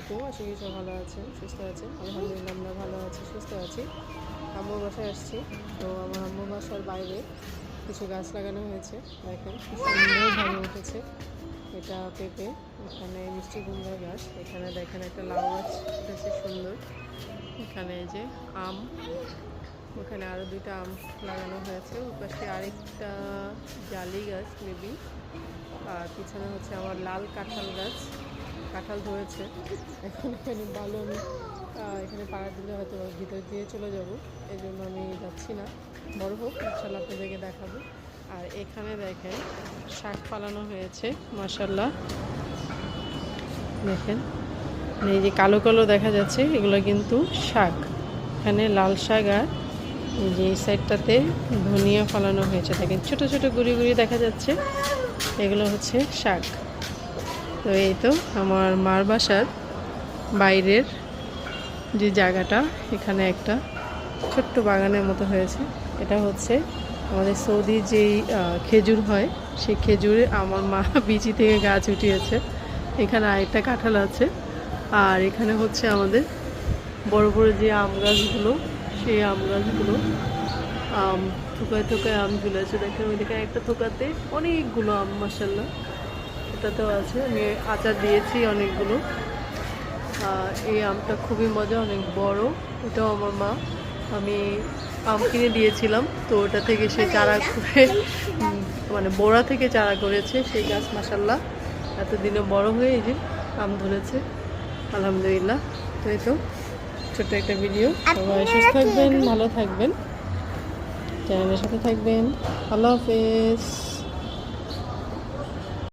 আলাইকুম। আশা করি সব ভালো আছেন, সুস্থ আছেন। আলহামদুলিল্লাহ আমরা ভালো আছি, সুস্থ আছি। আম্মুর বাসায় আসছি। তো আমার আম্মুর বাসার বাইরে কিছু গাছ লাগানো হয়েছে। দেখেন কি সুন্দরভাবে উঠেছে। এটা পেঁপে, এখানে মিষ্টি কুমড়া গাছ, এখানে দেখেন একটা লাউ গাছ উঠেছে সুন্দর। এখানে এই যে আম, ওখানে আরও দুইটা আম লাগানো হয়েছে। ওর পাশে আরেকটা জালি গাছ মেবি। আর পিছনে হচ্ছে আমার লাল কাঁঠাল গাছ, কাঁঠাল ধরেছে। এখন এখানে ভালো আমি এখানে পাড়া দিলে হয়তো ভিতর দিয়ে চলে যাব, এই জন্য আমি যাচ্ছি না। বড় হোক ইনশাল্লাহ আপনাদেরকে দেখাবো। আর এখানে দেখেন শাক ফালানো হয়েছে, মাশাল্লাহ। দেখেন এই যে কালো কালো দেখা যাচ্ছে, এগুলো কিন্তু শাক। এখানে লাল শাক আর যে এই সাইডটাতে ধনিয়া ফালানো হয়েছে। দেখেন ছোট ছোট গুড়ি গুড়ি দেখা যাচ্ছে, এগুলো হচ্ছে শাক। তো এই তো আমার মার বাসার বাইরের যে জায়গাটা, এখানে একটা ছোট্ট বাগানের মতো হয়েছে। এটা হচ্ছে আমাদের সৌদি যেই খেজুর হয়, সেই খেজুরে আমার মা বিচি থেকে গাছ উঠিয়েছে। এখানে আরেকটা কাঁঠাল আছে। আর এখানে হচ্ছে আমাদের বড় বড় যে আম গাছগুলো, সেই আম গাছগুলো আম থোকায় থোকায় আম ঝুলেছে। দেখেন ওইদিকে একটা থোকাতে অনেকগুলো আম, মাশাল্লাহ। এটাতেও আছে, আমি আচার দিয়েছি অনেকগুলো। এই আমটা খুবই মজা, অনেক বড়। এটাও আমার মা, আমি আম কিনে দিয়েছিলাম, তো ওটা থেকে সে চারা করে মানে বোড়া থেকে চারা করেছে সেই গাছ, মাশাল্লাহ। এতদিনে বড় হয়ে এই যে আম ধরেছে, আলহামদুলিল্লাহ। তো এই তো ছোট্ট একটা ভিডিও। সবাই সুস্থ থাকবেন, ভালো থাকবেন, চ্যানেলের সাথে থাকবেন। আল্লাহ হাফেজ।